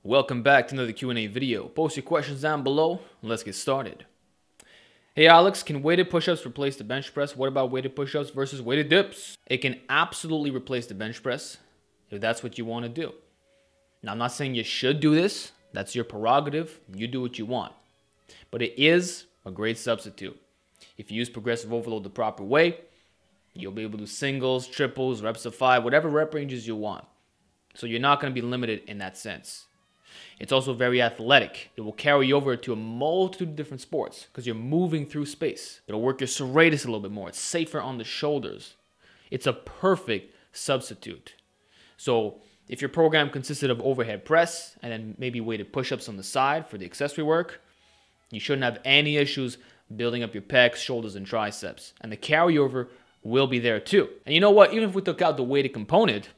Welcome back to another Q&A video. Post your questions down below and let's get started. Hey Alex, can weighted push-ups replace the bench press? What about weighted push-ups versus weighted dips? It can absolutely replace the bench press if that's what you want to do. Now I'm not saying you should do this. That's your prerogative. You do what you want. But it is a great substitute. If you use progressive overload the proper way, you'll be able to do singles, triples, reps of 5, whatever rep ranges you want. So you're not going to be limited in that sense. It's also very athletic. It will carry you over to a multitude of different sports because you're moving through space. It'll work your serratus a little bit more. It's safer on the shoulders. It's a perfect substitute. So if your program consisted of overhead press and then maybe weighted push-ups on the side for the accessory work, you shouldn't have any issues building up your pecs, shoulders, and triceps. And the carryover will be there too. And you know what? Even if we took out the weighted component,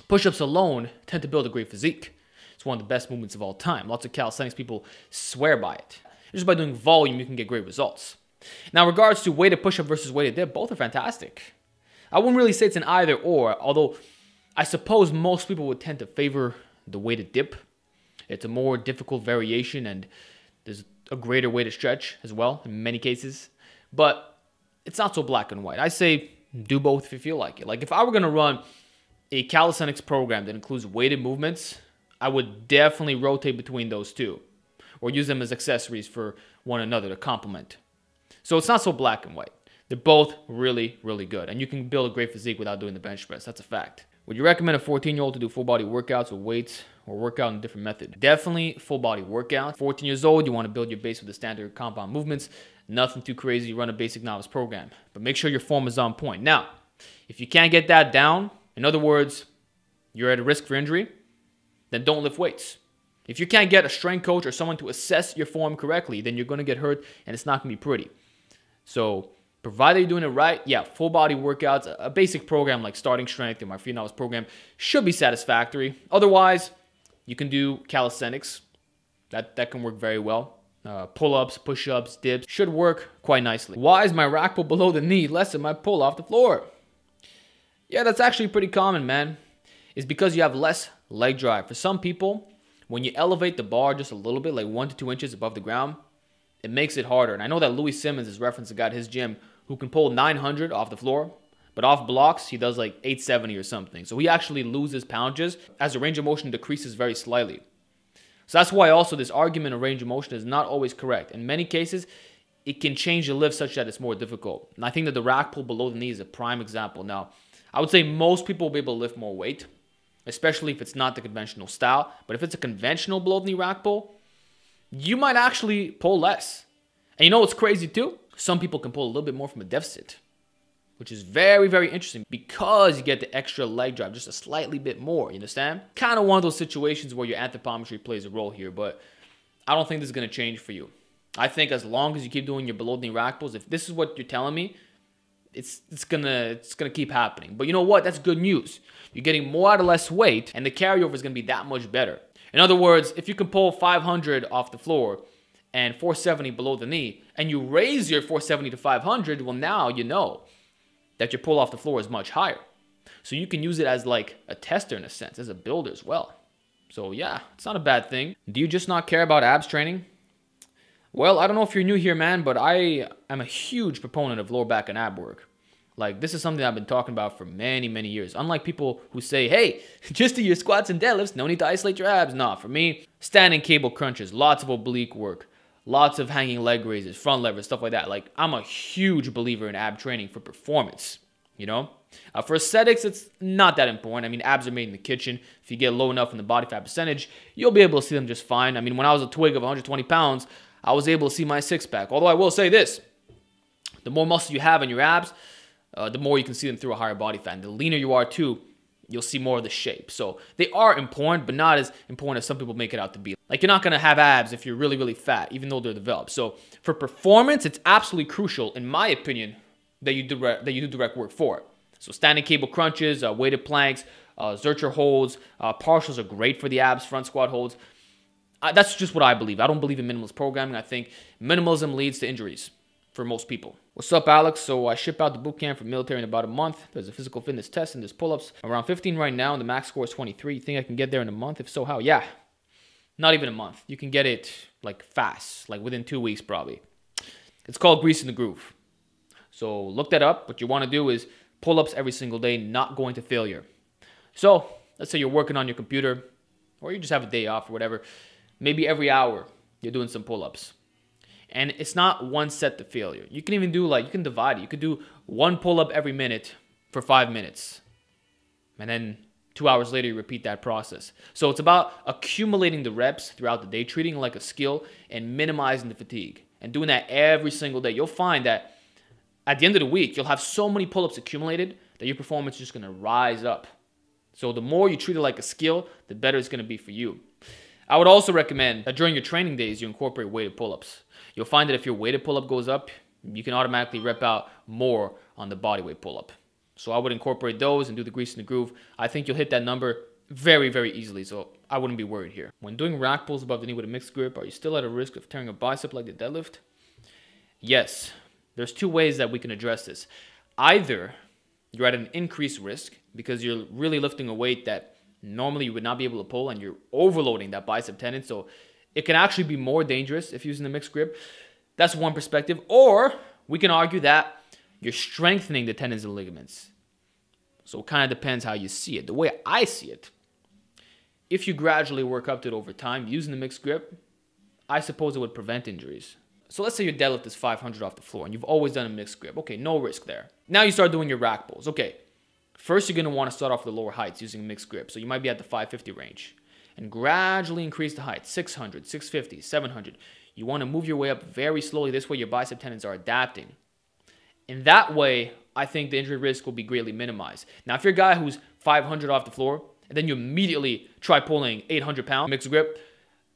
push-ups alone tend to build a great physique. It's one of the best movements of all time. Lots of calisthenics people swear by it. Just by doing volume, you can get great results. Now, in regards to weighted push-up versus weighted dip, both are fantastic. I wouldn't really say it's an either or, although I suppose most people would tend to favor the weighted dip. It's a more difficult variation and there's a greater way to stretch as well in many cases. But it's not so black and white. I say do both if you feel like it. Like if I were going to run a calisthenics program that includes weighted movements, I would definitely rotate between those two or use them as accessories for one another to complement. So it's not so black and white. They're both really, really good. And you can build a great physique without doing the bench press. That's a fact. Would you recommend a 14-year-old to do full body workouts with weights or work out in a different method? Definitely full body workout. 14 years old, you want to build your base with the standard compound movements. Nothing too crazy. Run a basic novice program. But make sure your form is on point. Now, if you can't get that down, in other words, you're at a risk for injury, then don't lift weights. If you can't get a strength coach or someone to assess your form correctly, then you're going to get hurt and it's not going to be pretty. So provided you're doing it right, yeah, full body workouts, a basic program like starting strength or my free novice program should be satisfactory. Otherwise, you can do calisthenics. That can work very well. Pull-ups, push-ups, dips should work quite nicely. Why is my rack pull below the knee less than my pull off the floor? Yeah, that's actually pretty common, man. It's because you have less leg drive. For some people, when you elevate the bar just a little bit, like 1 to 2 inches above the ground, it makes it harder. And I know that Louis Simmons is referenced a guy at his gym who can pull 900 off the floor, but off blocks, he does like 870 or something. So he actually loses poundages as the range of motion decreases very slightly. So that's why also this argument of range of motion is not always correct. In many cases, it can change the lift such that it's more difficult. And I think that the rack pull below the knee is a prime example. Now, I would say most people will be able to lift more weight, especially if it's not the conventional style. But if it's a conventional below the knee rack pull, you might actually pull less. And you know what's crazy too? Some people can pull a little bit more from a deficit, which is very, very interesting because you get the extra leg drive, just a slightly bit more, you understand? Kind of one of those situations where your anthropometry plays a role here, but I don't think this is going to change for you. I think as long as you keep doing your below the knee rack pulls, if this is what you're telling me, it's gonna keep happening. But you know what? That's good news. You're getting more out of less weight, and the carryover is gonna be that much better. In other words, if you can pull 500 off the floor and 470 below the knee, and you raise your 470 to 500, well, now you know that your pull off the floor is much higher. So you can use it as like a tester in a sense, as a builder as well. So yeah, it's not a bad thing. Do you just not care about abs training? Well, I don't know if you're new here, man, but I am a huge proponent of lower back and ab work. Like, this is something I've been talking about for many, many years. Unlike people who say, hey, just do your squats and deadlifts, no need to isolate your abs. Nah, for me, standing cable crunches, lots of oblique work, lots of hanging leg raises, front levers, stuff like that. Like, I'm a huge believer in ab training for performance, you know? For aesthetics, it's not that important. I mean, abs are made in the kitchen. If you get low enough in the body fat percentage, you'll be able to see them just fine. I mean, when I was a twig of 120 pounds, I was able to see my six-pack. Although I will say this, the more muscle you have in your abs, the more you can see them through a higher body fat. And the leaner you are too, you'll see more of the shape. So they are important, but not as important as some people make it out to be. Like, you're not going to have abs if you're really, really fat, even though they're developed. So for performance, it's absolutely crucial, in my opinion, that you do direct work for it. So standing cable crunches, weighted planks, Zercher holds, partials are great for the abs, front squat holds. That's just what I believe. I don't believe in minimalist programming. I think minimalism leads to injuries for most people. What's up, Alex? So I ship out the boot camp for military in about a month. There's a physical fitness test and there's pull-ups. I'm around 15 right now and the max score is 23. You think I can get there in a month? If so, how? Yeah. Not even a month. You can get it like fast, like within 2 weeks probably. It's called greasing the groove. So look that up. What you want to do is pull-ups every single day, not going to failure. So let's say you're working on your computer, or you just have a day off or whatever. Maybe every hour you're doing some pull-ups. And it's not one set to failure. You can even do you can divide it. You could do one pull-up every minute for 5 minutes. And then 2 hours later, you repeat that process. So it's about accumulating the reps throughout the day, treating it like a skill and minimizing the fatigue. And doing that every single day. You'll find that at the end of the week, you'll have so many pull-ups accumulated that your performance is just going to rise up. So the more you treat it like a skill, the better it's going to be for you. I would also recommend that during your training days, you incorporate weighted pull-ups. You'll find that if your weighted pull-up goes up, you can automatically rep out more on the bodyweight pull-up. So I would incorporate those and do the grease in the groove. I think you'll hit that number very, very easily, so I wouldn't be worried here. When doing rack pulls above the knee with a mixed grip, are you still at a risk of tearing a bicep like the deadlift? Yes. There's 2 ways that we can address this. Either you're at an increased risk because you're really lifting a weight that normally you would not be able to pull and you're overloading that bicep tendon, so it can actually be more dangerous if using the mixed grip. That's one perspective. Or we can argue that you're strengthening the tendons and ligaments. So it kind of depends how you see it. The way I see it, if you gradually work up to it over time using the mixed grip, I suppose it would prevent injuries. So let's say your deadlift is 500 off the floor and you've always done a mixed grip. Okay, no risk there. Now you start doing your rack pulls. Okay, first you're going to want to start off with the lower heights using a mixed grip. So you might be at the 550 range and gradually increase the height, 600, 650, 700. You want to move your way up very slowly. This way your bicep tendons are adapting. In that way, I think the injury risk will be greatly minimized. Now, if you're a guy who's 500 off the floor, and then you immediately try pulling 800 pound mixed grip,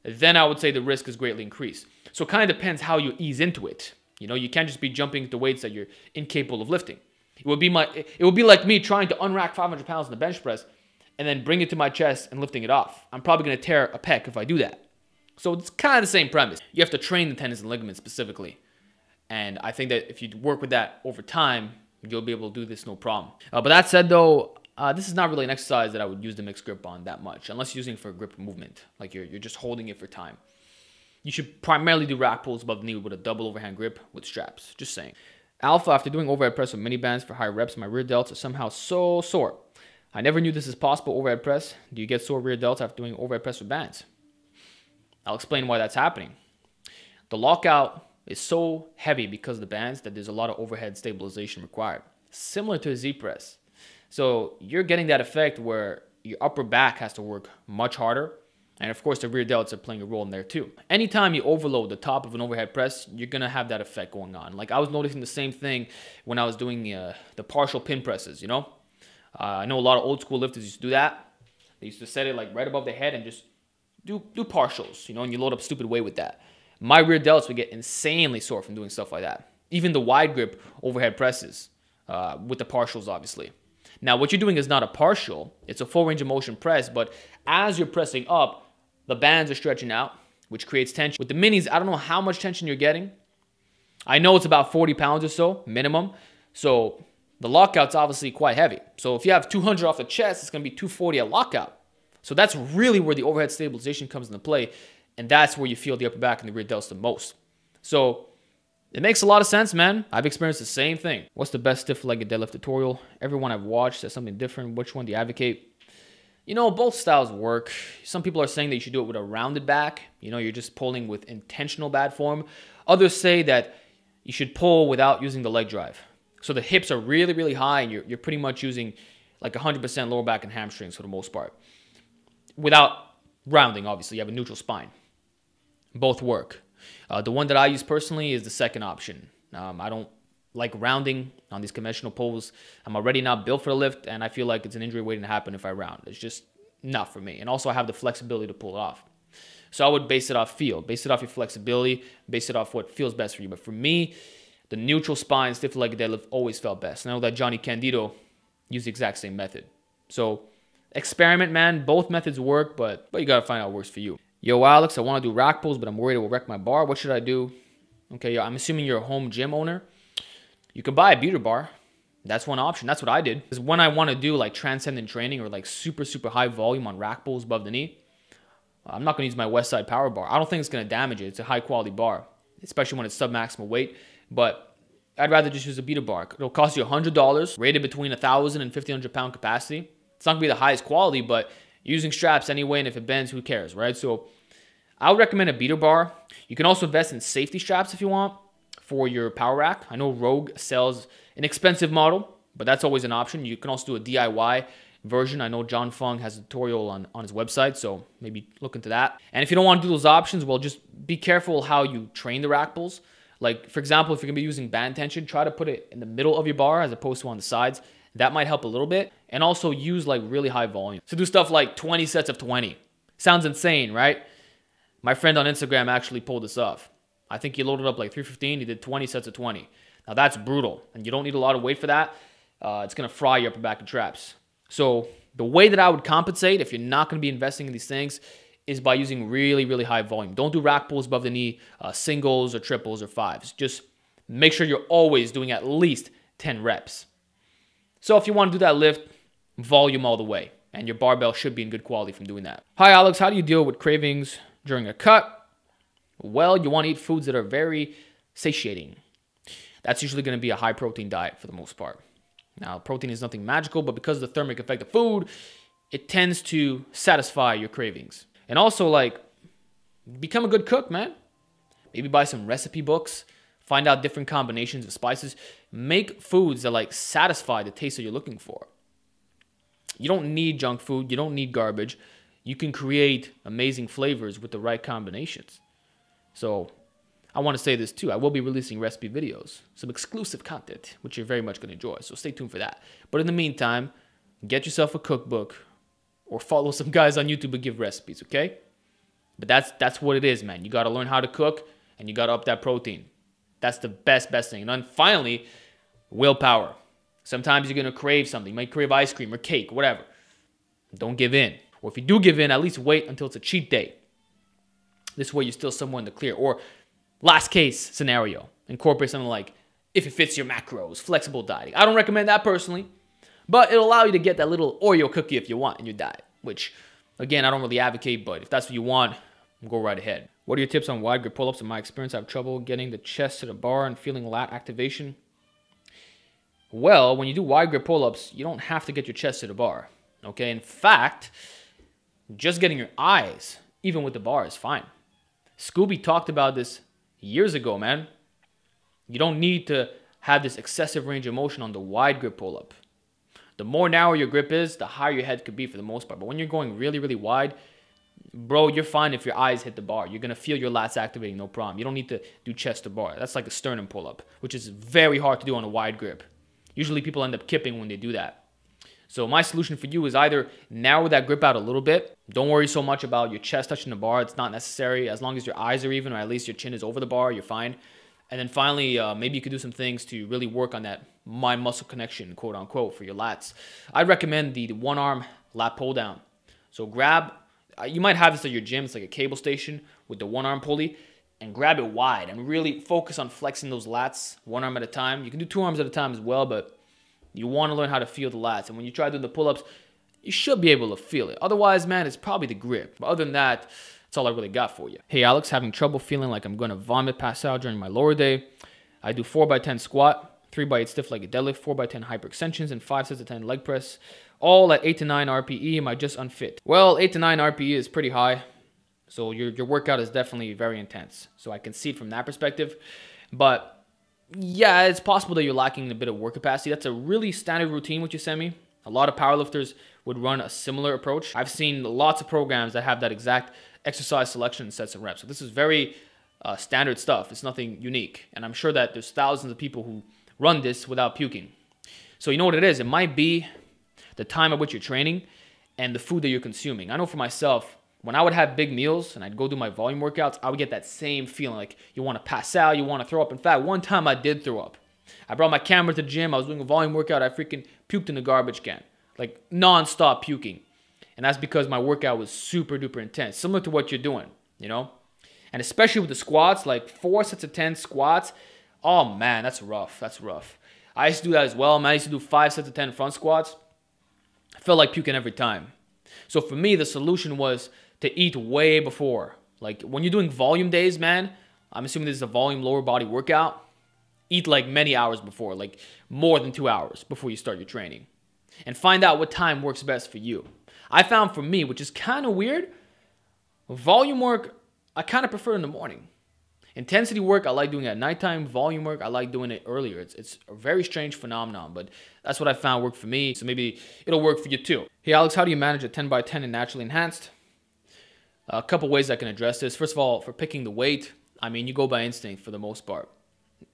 then I would say the risk is greatly increased. So it kind of depends how you ease into it. You know, you can't just be jumping to weights that you're incapable of lifting. It would be like me trying to unrack 500 pounds in the bench press and then bring it to my chest and lifting it off. I'm probably going to tear a pec if I do that. So it's kind of the same premise. You have to train the tendons and ligaments specifically. And I think that if you work with that over time, you'll be able to do this no problem. But that said, though, this is not really an exercise that I would use the mixed grip on that much, unless you're using it for grip movement. Like you're just holding it for time. You should primarily do rack pulls above the knee with a double overhand grip with straps. Just saying. Alpha, after doing overhead press with minibands for high reps, my rear delts are somehow so sore. I never knew this is possible overhead press. Do you get sore rear delts after doing overhead press with bands? I'll explain why that's happening. The lockout is so heavy because of the bands that there's a lot of overhead stabilization required, similar to a Z press. So you're getting that effect where your upper back has to work much harder. And of course, the rear delts are playing a role in there too. Anytime you overload the top of an overhead press, you're going to have that effect going on. Like I was noticing the same thing when I was doing the partial pin presses, you know. I know a lot of old school lifters used to do that. They used to set it like right above the head and just do partials, you know, and you load up stupid weight with that. My rear delts would get insanely sore from doing stuff like that. Even the wide grip overhead presses with the partials, obviously. Now, what you're doing is not a partial. It's a full range of motion press, but as you're pressing up, the bands are stretching out, which creates tension. With the minis, I don't know how much tension you're getting. I know it's about 40 pounds or so, minimum. So the lockout's obviously quite heavy. So if you have 200 off the chest, it's going to be 240 at lockout. So that's really where the overhead stabilization comes into play. And that's where you feel the upper back and the rear delts the most. So it makes a lot of sense, man. I've experienced the same thing. What's the best stiff-legged deadlift tutorial? Everyone I've watched says something different. Which one do you advocate? You know, both styles work. Some people are saying that you should do it with a rounded back. You know, you're just pulling with intentional bad form. Others say that you should pull without using the leg drive. So the hips are really, really high and you're pretty much using like 100% lower back and hamstrings for the most part. Without rounding, obviously. You have a neutral spine. Both work. The one that I use personally is the second option. I don't like rounding on these conventional pulls. I'm already not built for the lift, and I feel like it's an injury waiting to happen if I round. It's just not for me. And also, I have the flexibility to pull it off. So I would base it off feel. Base it off your flexibility. Base it off what feels best for you. But for me, the neutral spine, stiff-legged deadlift always felt best. And I know that Johnny Candido used the exact same method. So experiment, man. Both methods work, but you got to find out what works for you. Yo, Alex, I want to do rack pulls, but I'm worried it will wreck my bar. What should I do? Okay, I'm assuming you're a home gym owner. You can buy a beater bar. That's one option. That's what I did. Because when I want to do like transcendent training or like super, super high volume on rack pulls above the knee, I'm not going to use my West Side Power Bar. I don't think it's going to damage it. It's a high quality bar, especially when it's sub-maximal weight. But I'd rather just use a beater bar. It'll cost you $100, rated between 1,000 and 1,500 pound capacity. It's not going to be the highest quality, but using straps anyway, and if it bends, who cares, right? So I would recommend a beater bar. You can also invest in safety straps if you want for your power rack. I know Rogue sells an expensive model, but that's always an option. You can also do a DIY version. I know John Fung has a tutorial on his website, so maybe look into that. And if you don't want to do those options, well, just be careful how you train the rack pulls. Like, for example, if you're going to be using band tension, try to put it in the middle of your bar as opposed to on the sides. That might help a little bit. And also use like really high volume. So do stuff like 20 sets of 20. Sounds insane, right? My friend on Instagram actually pulled this off. I think he loaded up like 315. He did 20 sets of 20. Now that's brutal. And you don't need a lot of weight for that. It's going to fry your upper back and traps. So the way that I would compensate if you're not going to be investing in these things is by using really, really high volume. Don't do rack pulls above the knee, singles or triples or fives. Just make sure you're always doing at least 10 reps. So if you want to do that lift, volume all the way. And your barbell should be in good quality from doing that. Hi, Alex. How do you deal with cravings during a cut? Well, you want to eat foods that are very satiating. That's usually going to be a high protein diet for the most part. Now, protein is nothing magical, but because of the thermic effect of food, it tends to satisfy your cravings. And also, like, become a good cook, man. Maybe buy some recipe books. Find out different combinations of spices. Make foods that, like, satisfy the taste that you're looking for. You don't need junk food. You don't need garbage. You can create amazing flavors with the right combinations. So I want to say this too. I will be releasing recipe videos, some exclusive content, which you're very much going to enjoy. So stay tuned for that. But in the meantime, get yourself a cookbook or follow some guys on YouTube who give recipes, okay? But that's what it is, man. You got to learn how to cook and you got to up that protein. That's the best thing. And then finally, willpower. Sometimes you're going to crave something. You might crave ice cream or cake, whatever. Don't give in. Or if you do give in, at least wait until it's a cheat day. This way you're still somewhere in the clear. Or last case scenario, incorporate something like if it fits your macros, flexible dieting. I don't recommend that personally, but it'll allow you to get that little Oreo cookie if you want in your diet, which again, I don't really advocate, but if that's what you want, go right ahead. What are your tips on wide grip pull-ups? In my experience, I have trouble getting the chest to the bar and feeling lat activation. Well, when you do wide grip pull-ups, you don't have to get your chest to the bar, okay? In fact, just getting your eyes, even with the bar, is fine. Scooby talked about this years ago, man. You don't need to have this excessive range of motion on the wide grip pull-up. The more narrow your grip is, the higher your head could be for the most part. But when you're going really, really wide, bro, you're fine if your eyes hit the bar. You're going to feel your lats activating, no problem. You don't need to do chest to bar. That's like a sternum pull-up, which is very hard to do on a wide grip. Usually people end up kipping when they do that. So my solution for you is either narrow that grip out a little bit. Don't worry so much about your chest touching the bar. It's not necessary. As long as your eyes are even, or at least your chin is over the bar, you're fine. And then finally, maybe you could do some things to really work on that mind-muscle connection, quote unquote, for your lats. I'd recommend the one-arm lat pull down. So grab, you might have this at your gym. It's like a cable station with the one-arm pulley. And grab it wide and really focus on flexing those lats one arm at a time. You can do two arms at a time as well, but you want to learn how to feel the lats. And when you try doing the pull-ups, you should be able to feel it. Otherwise, man, it's probably the grip. But other than that, that's all I really got for you. Hey, Alex, having trouble feeling like I'm going to vomit, pass out during my lower day. I do 4x10 squat, 3x8 stiff legged deadlift, 4x10 hyperextensions, and 5 sets of 10 leg press, all at 8 to 9 RPE. Am I just unfit? Well, 8 to 9 RPE is pretty high. So your workout is definitely very intense. So I can see it from that perspective. But yeah, it's possible that you're lacking a bit of work capacity. That's a really standard routine what you send me. A lot of powerlifters would run a similar approach. I've seen lots of programs that have that exact exercise selection sets and reps. So this is very standard stuff. It's nothing unique. And I'm sure that there's thousands of people who run this without puking. So you know what it is? It might be the time at which you're training and the food that you're consuming. I know for myself, when I would have big meals and I'd go do my volume workouts, I would get that same feeling like you want to pass out, you want to throw up. In fact, one time I did throw up. I brought my camera to the gym. I was doing a volume workout. I freaking puked in the garbage can, like non-stop puking. And that's because my workout was super duper intense, similar to what you're doing, you know? And especially with the squats, like 4 sets of 10 squats. Oh man, that's rough. That's rough. I used to do that as well, man. I used to do 5 sets of 10 front squats. I felt like puking every time. So for me, the solution was to eat way before. Like when you're doing volume days, man, I'm assuming this is a volume lower body workout, eat like many hours before, like more than 2 hours before you start your training. And find out what time works best for you. I found for me, which is kind of weird, volume work, I kind of prefer in the morning. Intensity work, I like doing at nighttime. Volume work, I like doing it earlier. It's a very strange phenomenon, but that's what I found worked for me. So maybe it'll work for you too. Hey Alex, how do you manage a 10 by 10 and naturally enhanced? A couple ways I can address this. First of all, for picking the weight, I mean, you go by instinct for the most part.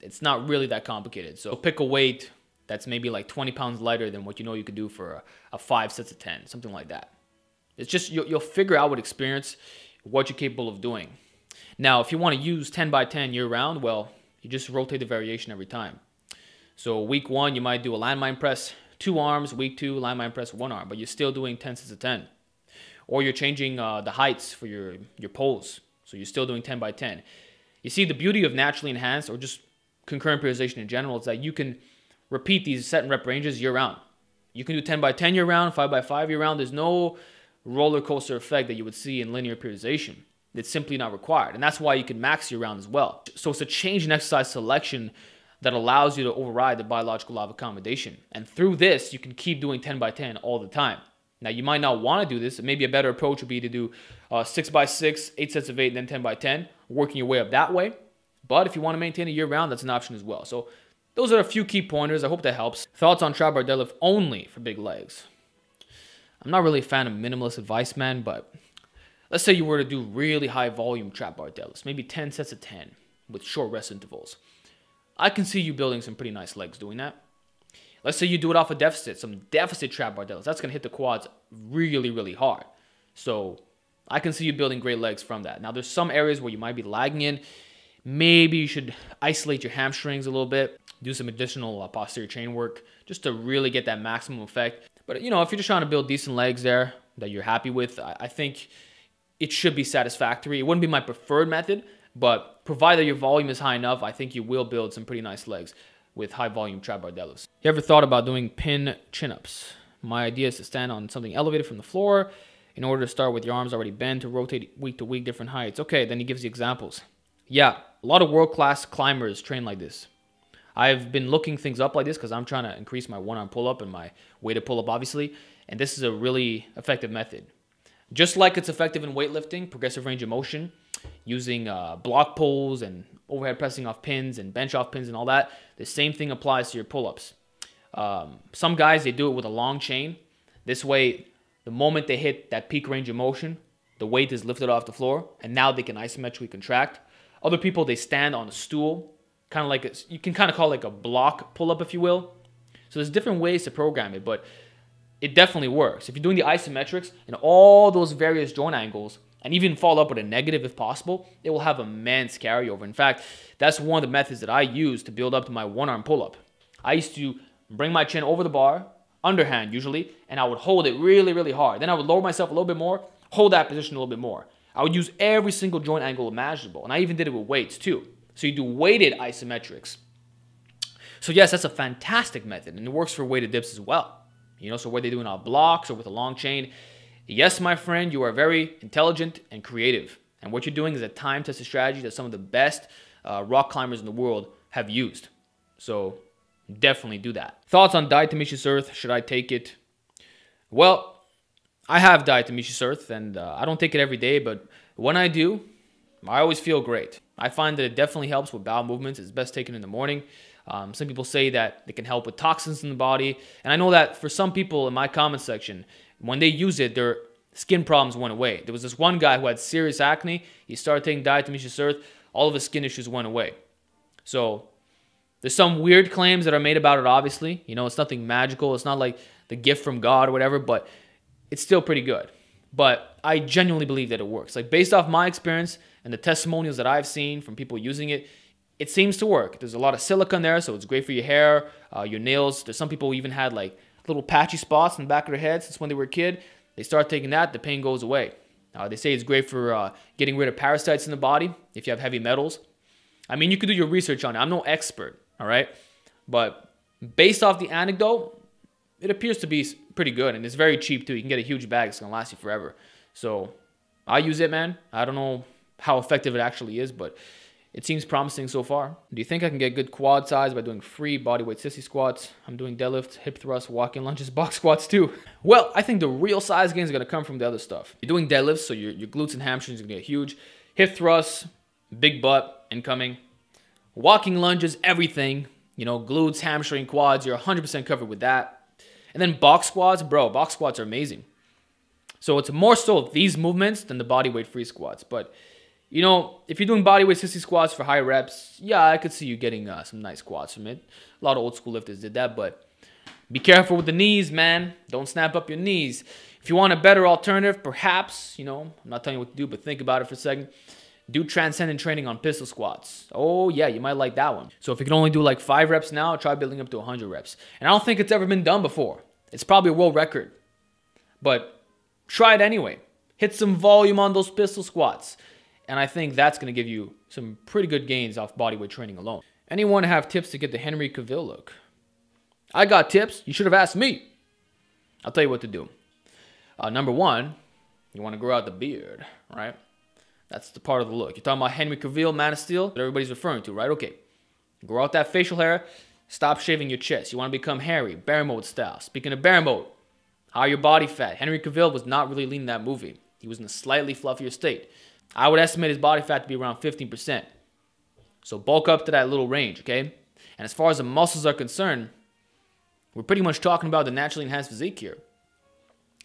It's not really that complicated. So pick a weight that's maybe like 20 pounds lighter than what you know you could do for a 5 sets of 10, something like that. It's just, you'll figure out with experience what you're capable of doing. Now, if you want to use 10 by 10 year round, well, you just rotate the variation every time. So week 1, you might do a landmine press, 2 arms. Week 2, landmine press, 1 arm, but you're still doing 10 sets of 10. Or you're changing the heights for your pulls. So you're still doing 10 by 10. You see, the beauty of naturally enhanced or just concurrent periodization in general is that you can repeat these set and rep ranges year round. You can do 10 by 10 year round, 5 by 5 year round. There's no roller coaster effect that you would see in linear periodization. It's simply not required. And that's why you can max year round as well. So it's a change in exercise selection that allows you to override the biological law of accommodation. And through this, you can keep doing 10 by 10 all the time. Now, you might not want to do this. Maybe a better approach would be to do 6 by 6, 8 sets of 8, then 10 by 10, working your way up that way. But if you want to maintain it year round, that's an option as well. So those are a few key pointers. I hope that helps. Thoughts on trap bar deadlift only for big legs? I'm not really a fan of minimalist advice, man, but let's say you were to do really high volume trap bar deadlifts, maybe 10 sets of 10 with short rest intervals. I can see you building some pretty nice legs doing that. Let's say you do it off a deficit, some deficit trap bar deadlifts. That's going to hit the quads really, really hard. So I can see you building great legs from that. Now, there's some areas where you might be lagging in. Maybe you should isolate your hamstrings a little bit, do some additional posterior chain work just to really get that maximum effect. But, you know, if you're just trying to build decent legs there that you're happy with, I think it should be satisfactory. It wouldn't be my preferred method, but provided your volume is high enough, I think you will build some pretty nice legs with high volume trap bar deadlifts. You ever thought about doing pin chin-ups? My idea is to stand on something elevated from the floor in order to start with your arms already bent to rotate week to week different heights. Okay, then he gives you examples. Yeah, a lot of world-class climbers train like this. I've been looking things up like this because I'm trying to increase my one-arm pull-up and my weighted pull-up, obviously, and this is a really effective method. Just like it's effective in weightlifting, progressive range of motion, using block pulls and overhead pressing off pins and bench off pins and all that, the same thing applies to your pull-ups. Some guys, they do it with a long chain. This way, the moment they hit that peak range of motion, the weight is lifted off the floor, and now they can isometrically contract. Other people, they stand on a stool, kind of like you can kind of call it like a block pull-up, if you will. So there's different ways to program it, but it definitely works. If you're doing the isometrics and all those various joint angles, and even follow up with a negative if possible, it will have immense carryover. In fact, that's one of the methods that I use to build up to my one-arm pull-up. I used to bring my chin over the bar, underhand usually, and I would hold it really, really hard. Then I would lower myself a little bit more, hold that position a little bit more. I would use every single joint angle imaginable, and I even did it with weights too. So you do weighted isometrics. So yes, that's a fantastic method, and it works for weighted dips as well. You know, so whether they're doing off blocks or with a long chain, yes, my friend, you are very intelligent and creative. And what you're doing is a time-tested strategy that some of the best rock climbers in the world have used. So definitely do that. Thoughts on diatomaceous earth? Should I take it? Well, I have diatomaceous earth, and I don't take it every day, but when I do, I always feel great. I find that it definitely helps with bowel movements. It's best taken in the morning. Some people say that it can help with toxins in the body. And I know that for some people in my comment section, when they use it, their skin problems went away. There was this one guy who had serious acne. He started taking diatomaceous earth. All of his skin issues went away. So there's some weird claims that are made about it, obviously. You know, it's nothing magical. It's not like the gift from God or whatever, but it's still pretty good. But I genuinely believe that it works. Like, based off my experience and the testimonials that I've seen from people using it, it seems to work. There's a lot of silicone there, so it's great for your hair, your nails. There's some people who even had like little patchy spots in the back of their head since when they were a kid. They start taking that, the pain goes away. They say it's great for getting rid of parasites in the body if you have heavy metals. I mean, you could do your research on it. I'm no expert, all right? But based off the anecdote, it appears to be pretty good, and it's very cheap too. You can get a huge bag. It's going to last you forever. So I use it, man. I don't know how effective it actually is, but it seems promising so far. Do you think I can get good quad size by doing free bodyweight sissy squats? I'm doing deadlifts, hip thrusts, walking lunges, box squats too. Well, I think the real size gains are going to come from the other stuff. You're doing deadlifts, so your glutes and hamstrings are going to get huge. Hip thrusts, big butt, incoming. Walking lunges, everything. You know, glutes, hamstring, quads, you're 100% covered with that. And then box squats, bro, box squats are amazing. So it's more so these movements than the bodyweight free squats. But you know, if you're doing bodyweight sissy squats for high reps, yeah, I could see you getting some nice quads from it. A lot of old school lifters did that, but be careful with the knees, man. Don't snap up your knees. If you want a better alternative, perhaps, you know, I'm not telling you what to do, but think about it for a second. Do transcendent training on pistol squats. Oh, yeah, you might like that one. So if you can only do like 5 reps now, try building up to 100 reps. And I don't think it's ever been done before. It's probably a world record. But try it anyway. Hit some volume on those pistol squats. And I think that's going to give you some pretty good gains off bodyweight training alone. Anyone have tips to get the Henry Cavill look? I got tips. You should have asked me. I'll tell you what to do. Number 1, you want to grow out the beard, right? That's the part of the look. You're talking about Henry Cavill, Man of Steel, that everybody's referring to, right? Okay. Grow out that facial hair. Stop shaving your chest. You want to become hairy, bear mode style. Speaking of bear mode, higher body fat. Henry Cavill was not really lean in that movie. He was in a slightly fluffier state. I would estimate his body fat to be around 15%. So bulk up to that little range, okay? And as far as the muscles are concerned, we're pretty much talking about the naturally enhanced physique here.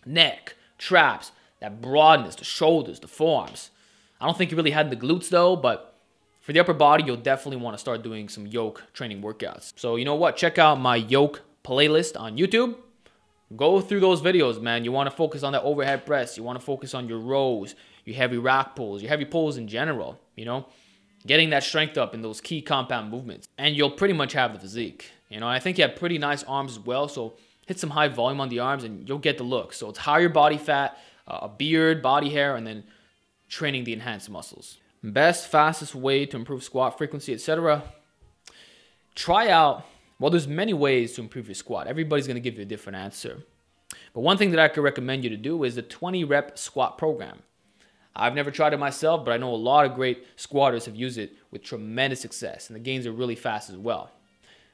Neck, traps, that broadness, the shoulders, the forearms. I don't think you really had the glutes though, but for the upper body, you'll definitely want to start doing some yoke training workouts. So you know what? Check out my yoke playlist on YouTube. Go through those videos, man. You want to focus on that overhead press. You want to focus on your rows, your heavy rack pulls, your heavy pulls in general, you know, getting that strength up in those key compound movements. And you'll pretty much have the physique. You know, I think you have pretty nice arms as well. So hit some high volume on the arms and you'll get the look. So it's higher body fat, a beard, body hair, and then training the enhanced muscles. Best, fastest way to improve squat frequency, etc. Try out, well, there's many ways to improve your squat. Everybody's going to give you a different answer. But one thing that I could recommend you to do is the 20 rep squat program. I've never tried it myself, but I know a lot of great squatters have used it with tremendous success, and the gains are really fast as well.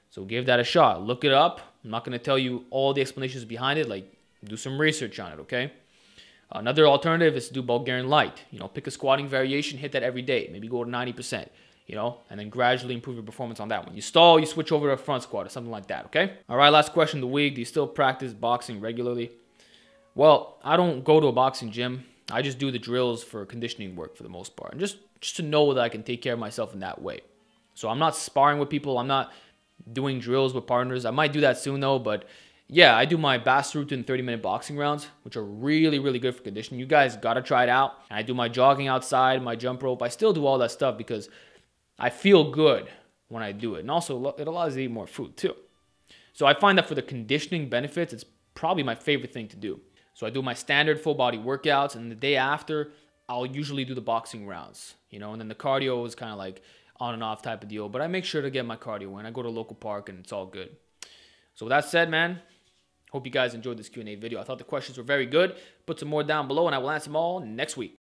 So give that a shot. Look it up. I'm not going to tell you all the explanations behind it. Like, do some research on it, okay? Another alternative is to do Bulgarian light. You know, pick a squatting variation, hit that every day. Maybe go to 90%, you know, and then gradually improve your performance on that one. You stall, you switch over to a front squat or something like that, okay? All right, last question of the week. Do you still practice boxing regularly? Well, I don't go to a boxing gym. I just do the drills for conditioning work for the most part. And just to know that I can take care of myself in that way. So I'm not sparring with people. I'm not doing drills with partners. I might do that soon though, but yeah, I do my Basrutin 30-minute boxing rounds, which are really, really good for conditioning. You guys got to try it out. And I do my jogging outside, my jump rope. I still do all that stuff because I feel good when I do it. And also, it allows you to eat more food too. So I find that for the conditioning benefits, it's probably my favorite thing to do. So I do my standard full body workouts, and the day after, I'll usually do the boxing rounds, you know, and then the cardio is kind of like on and off type of deal. But I make sure to get my cardio in. I go to a local park and it's all good. So with that said, man, hope you guys enjoyed this Q&A video. I thought the questions were very good. Put some more down below and I will answer them all next week.